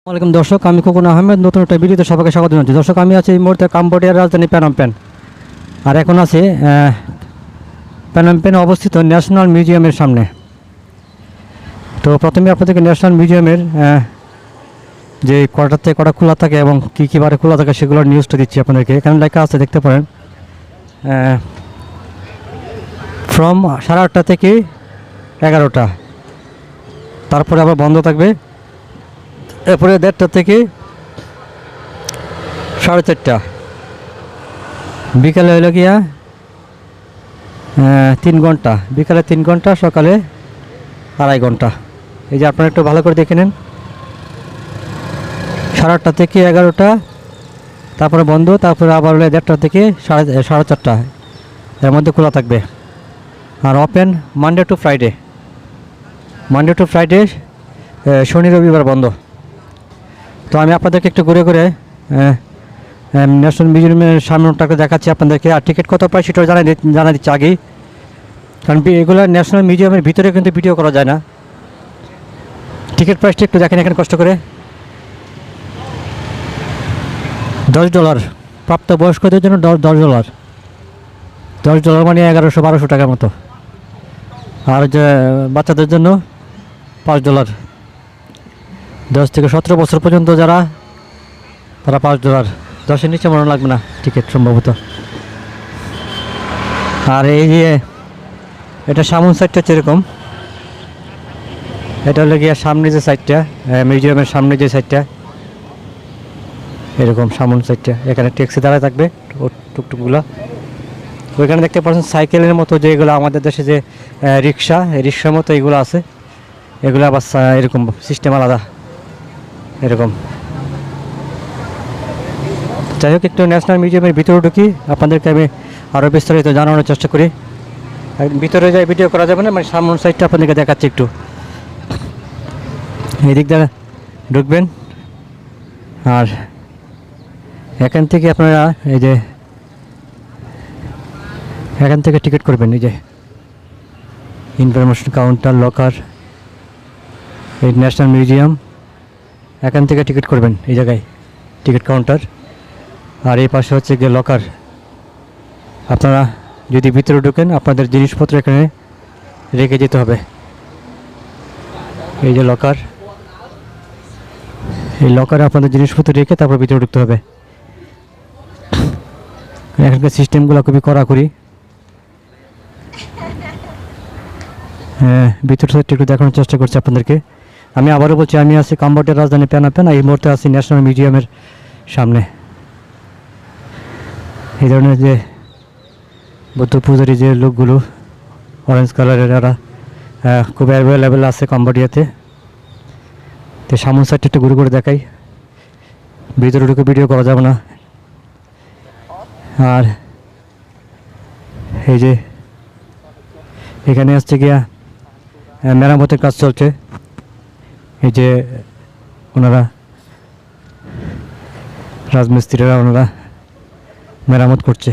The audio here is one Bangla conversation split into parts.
ওয়ালাইকুম দর্শক, আমি খোকন আহমেদ নতুন একটা ভিডিওতে সবাইকে স্বাগত জানাচ্ছি। দর্শক, আমি আছি এই মুহূর্তে কাম্বোডিয়ার রাজধানী প্যানম পেন। আর এখন আছি প্যানম পেনে অবস্থিত ন্যাশনাল মিউজিয়ামের সামনে। তো প্রথমে আপনাদেরকে ন্যাশনাল মিউজিয়ামের যে কটার থেকে কটা খোলা থাকে এবং কী কী বারে খোলা থাকে সেগুলোর নিউজটা দিচ্ছি আপনাদেরকে। এখানে লেখা আছে, দেখতে পারেন, ফ্রম 8:30 থেকে 11টা, তারপরে আবার বন্ধ থাকবে। এরপরে 1:30 থেকে 4:30, বিকালে হইল গিয়া 3 ঘন্টা, বিকালে 3 ঘন্টা, সকালে 2.5 ঘন্টা। এই যে আপনারা একটু ভালো করে দেখে নেন, 8:30 থেকে 11টা, তারপরে বন্ধ, তারপরে আবার হলে 1:30 থেকে 4:30, এর মধ্যে খোলা থাকবে। আর ওপেন মানডে টু ফ্রাইডে, শনি রবিবার বন্ধ। তো আমি আপনাদেরকে একটু ঘুরে ঘুরে ন্যাশনাল মিউজিয়ামের সামনেটাকে দেখাচ্ছি আপনাদেরকে। আর টিকিট কত পায় সেটাও জানা দিচ্ছি আগেই, কারণ এগুলো ন্যাশনাল মিউজিয়ামের ভিতরে কিন্তু ভিডিও করা যায় না। টিকিট প্রাইসটা একটু দেখেন এখানে কষ্ট করে। $10, প্রাপ্তবয়স্কদের জন্য $10, $10 মানে 1100-1200 টাকার মতো। আর যে বাচ্চাদের জন্য $5, 10 থেকে 17 বছর পর্যন্ত যারা, তারা $5, 10-এর নিচে মনে লাগবে না টিকিট সম্ভবত। আর এই যে এটা সামন সাইডটা হচ্ছে এরকম, এটা হলো গিয়ে সামনে যে সাইডটা, মিউজিয়ামের সামনে যে সাইডটা, এরকম সামন সাইডটা। এখানে ট্যাক্সি দাঁড়ায় থাকবে, টুকটুকগুলো। ওইখানে দেখতে পাচ্ছেন সাইকেলের মতো যেগুলো আমাদের দেশে যে রিক্সা, এই রিক্সার মতো এগুলো আছে, এগুলো আবার এরকম সিস্টেম আলাদা এরকম। যাই হোক, একটু ন্যাশনাল মিউজিয়ামের ভিতরে ঢুকি, আপনাদেরকে আমি আরও বিস্তারিত জানানোর চেষ্টা করি। ভিতরে যাই ভিডিও করা যাবে না, মানে সামনের সাইডটা আপনাদেরকে দেখাচ্ছি একটু। এই দিক দিয়ে ঢুকবেন, আর এখান থেকে আপনারা এই যে এখান থেকে টিকিট করবেন। এই যে ইনফরমেশন কাউন্টার, লকার, এই ন্যাশনাল মিউজিয়াম, এখান থেকে টিকিট করবেন এই জায়গায়, টিকিট কাউন্টার। আর এই পাশে হচ্ছে গিয়ে লকার। আপনারা যদি ভিতরে ঢুকেন, আপনাদের জিনিসপত্র এখানে রেখে যেতে হবে। এই যে লকার, এই লকারে আপনাদের জিনিসপত্র রেখে তারপর ভিতরে ঢুকতে হবে। এখানকার সিস্টেমগুলো খুবই কড়াকড়ি। ভিতর সাইডটা একটু দেখানোর চেষ্টা করছি আপনাদেরকে। আমি আবারও বলছি, আমি আছি কাম্বোডিয়ার রাজধানী প্যানম পেন, এই মুহূর্তে আছি ন্যাশনাল মিউজিয়ামের সামনে। এই ধরনের যে বৌদ্ধ পূজারী যে লোকগুলো অরেঞ্জ কালারের, এরা খুব অ্যাভেলেবেল আছে কাম্বোডিয়াতে। তো সামন সাইডটা একটু ঘুরে ঘুরে দেখাই, ভিতরে ঢুকে ভিডিও করা যাবে না। আর এই যে এখানে আসছে গিয়া মেরামতের কাজ চলছে। এই যে ওনারা রাজমিস্ত্রিরা, ওনারা মেরামত করছে।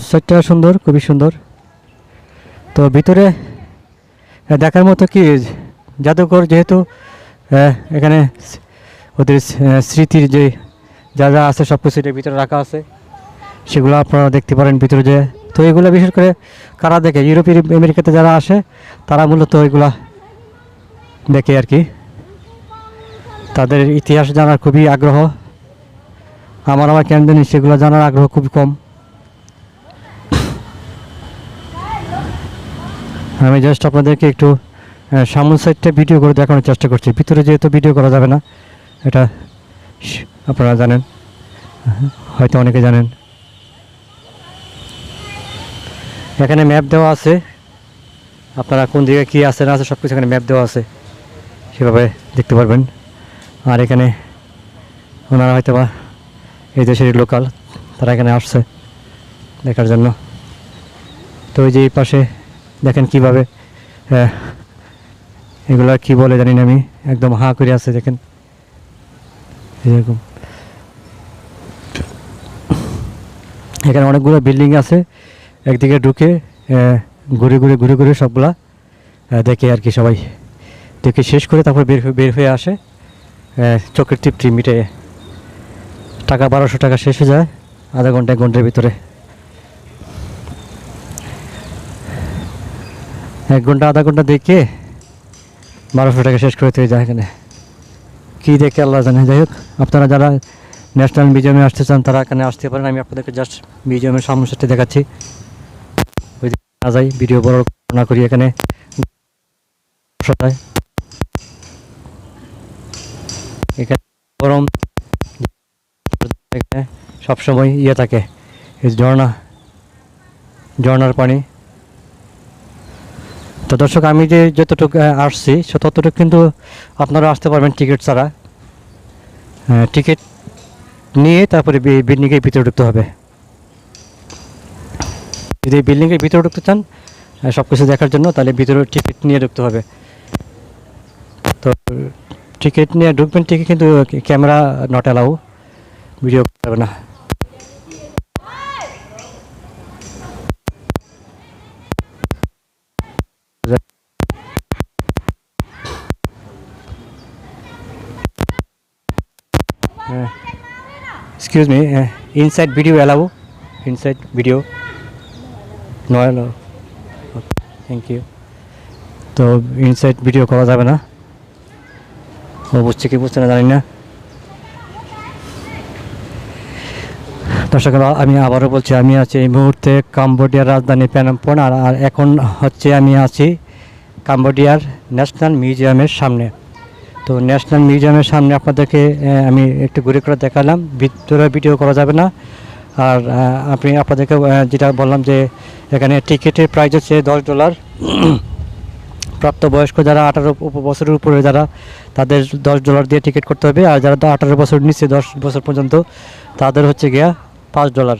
সাইডটা সুন্দর, খুবই সুন্দর। তো ভিতরে দেখার মতো কি জাদুঘর, যেহেতু এখানে ওদের স্মৃতির যে যা যা আছে সব কিছু ভিতরে রাখা আছে, সেগুলো আপনারা দেখতে পারেন ভিতরে যে। তো এগুলো বিশেষ করে কারা দেখে, ইউরোপীয় আমেরিকাতে যারা আসে তারা মূলত এগুলা দেখে আর কি। তাদের ইতিহাস জানার খুবই আগ্রহ। আমার কেন জানি সেগুলো জানার আগ্রহ খুবই কম। আমি জাস্ট আপনাদেরকে একটু সামনের সাইডটা ভিডিও করে দেখানোর চেষ্টা করছি। ভিতরে যেহেতু ভিডিও করা যাবে না, এটা আপনারা জানেন, হয়তো অনেকে জানেন। এখানে ম্যাপ দেওয়া আছে, আপনারা কোন দিকে কী আছে না আছে সব কিছু এখানে ম্যাপ দেওয়া আছে, সেভাবে দেখতে পারবেন। আর এখানে ওনারা হয়তো বা এই দেশের লোকাল, তারা এখানে আসছে দেখার জন্য। তো ওই যে এই পাশে দেখেন কীভাবে এগুলো কি বলে জানি না আমি, একদম হাঁ করে আছে দেখেন এরকম। এখানে অনেকগুলো বিল্ডিং আছে, একদিকে ঢুকে ঘুরে ঘুরে সবগুলা দেখে আর কি সবাই। দেখে শেষ করে তারপর বের হয়ে আসে, চোখের তৃপ্তি মিটে। টাকা 1200 টাকা শেষ হয়ে যায় আধা ঘন্টা 1 ঘন্টার ভিতরে। 1 ঘন্টা আধা ঘন্টা দেখে 1200 টাকা শেষ করে যায় এখানে। কী দেখে আল্লাহ জানে। যাই হোক, আপনারা যারা ন্যাশনাল মিউজিয়ামে আসতে চান তারা এখানে আসতে পারেন। আমি আপনাদেরকে জাস্ট মিউজিয়ামের সামনের সাথে দেখাচ্ছি। ওই না যাই, ভিডিও বড় না করি। এখানে এখানে গরম, এখানে সবসময় থাকে, এই ঝর্ণার পানি। তো দর্শক, আমি যে যতটুকু আসছি ততটুকু কিন্তু আপনারা আসতে পারবেন টিকিট ছাড়া। টিকিট নিয়ে তারপরে বিল্ডিংয়ের ভিতরে ঢুকতে হবে। যদি বিল্ডিংয়ের ভিতরে ঢুকতে চান সব কিছু দেখার জন্য, তাহলে ভিতরে টিকিট নিয়ে ঢুকতে হবে। তো টিকিট নিয়ে ঢুকবেন ঠিকই, কিন্তু ক্যামেরা নট অ্যালাউ, ভিডিও করতে না। Excuse me, inside video allow? Inside video? No allow. Okay, thank you. তো ইনসাইড ভিডিও করা যাবে না। ও বুঝছে কি বুঝছে না জানি না। দর্শক, আমি আবারও বলছি, আমি আছি এই মুহূর্তে কাম্বোডিয়ার রাজধানী পেনম পেন। আর এখন হচ্ছে আমি আছি কাম্বোডিয়ার ন্যাশনাল মিউজিয়ামের সামনে। তো ন্যাশনাল মিউজিয়ামের সামনে আপনাদেরকে আমি একটু ঘুরে করে দেখালাম। ভিতরে ভিডিও করা যাবে না। আর আপনাদেরকে যেটা বললাম যে এখানে টিকিটের প্রাইস হচ্ছে $10। প্রাপ্তবয়স্ক যারা 18 বছরের উপরে যারা, তাদের $10 দিয়ে টিকিট করতে হবে। আর যারা 18 বছর নিচে 10 বছর পর্যন্ত, তাদের হচ্ছে গিয়া $5।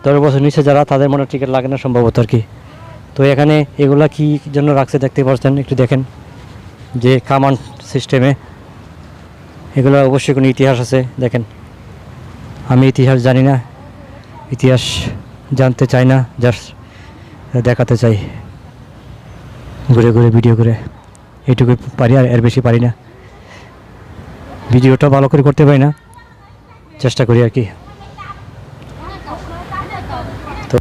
10 বছর নিচে যারা, তাদের মনে টিকিট লাগে না সম্ভবত আর কি। তো এখানে এগুলা কী জন্য রাখছে দেখতে পাচ্ছেন, একটু দেখেন যে কামান সিস্টেমে। এগুলো অবশ্যই কোনো ইতিহাস আছে। দেখেন, আমি ইতিহাস জানি না, ইতিহাস জানতে চাই না, জাস্ট দেখাতে চাই ঘুরে ঘুরে ভিডিও করে। এইটুকু পারি, আর এর বেশি পারি না। ভিডিওটা ভালো করে করতে পারি না, চেষ্টা করি আর কি। তো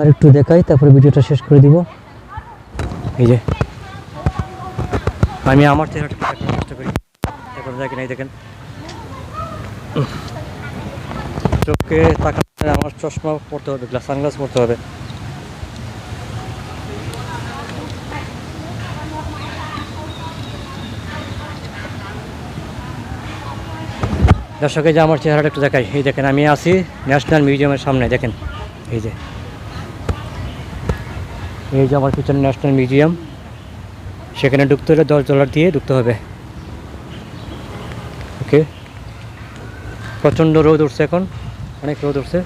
একটু দেখাই, তারপরে ভিডিওটা শেষ করে দিব। এই যে আমি আমার চেহারাটা দেখার চেষ্টা করি, এখন দেখেন, এই দেখেন চোখে তাকালে আমার চশমা পড়তে হবে, সানগ্লাস পড়তে হবে। দর্শকে যে আমার চেহারাটা একটু দেখাই, এই দেখেন আমি আছি ন্যাশনাল মিউজিয়ামের সামনে। দেখেন এই যে আমার পিছনে ন্যাশনাল মিউজিয়াম। সেখানে ঢুকতে হলে $10 দিয়ে ঢুকতে হবে। ওকে, প্রচণ্ড রোদ উঠছে, এখন অনেক রোদ উঠছে।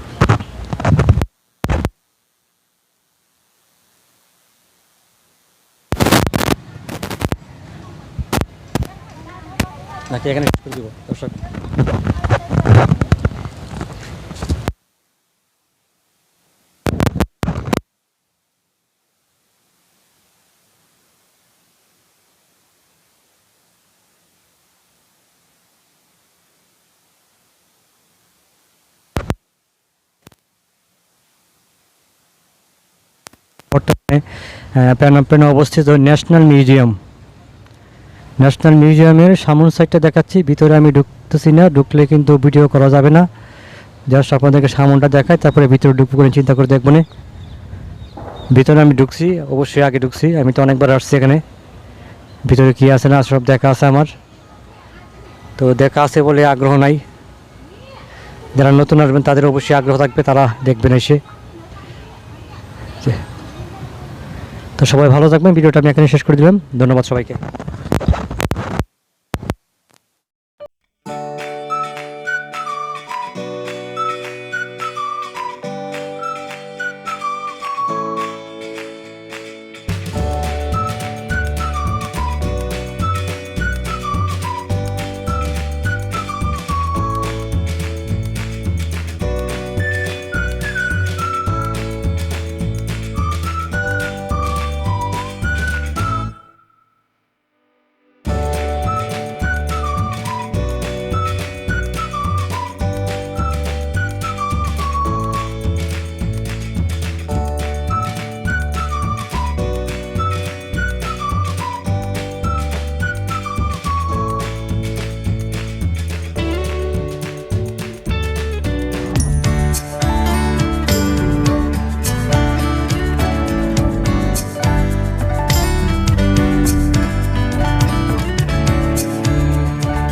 নাকি এখানে দিব দর্শক। বর্তমানে পেনম পেনে অবস্থিত ন্যাশনাল মিউজিয়ামের সামনের সাইডটা দেখাচ্ছি। ভিতরে আমি ঢুকতেছি না, ঢুকলে কিন্তু ভিডিও করা যাবে না। জাস্ট আপনাদেরকে সামনটা দেখায়, তারপরে ভিতরে ঢুকবো করে চিন্তা করে দেখবো না। ভিতরে আমি ঢুকছি, অবশ্যই আগে ঢুকছি, আমি তো অনেকবার আসছি এখানে। ভিতরে কী আছে না সব দেখা আছে আমার। তো দেখা আছে বলে আগ্রহ নাই। যারা নতুন আসবেন তাদের অবশ্যই আগ্রহ থাকবে, তারা দেখবেন এসে। তো সবাই ভালো থাকবেন। ভিডিওটা আমি এখানে শেষ করে দিলাম। ধন্যবাদ সবাইকে।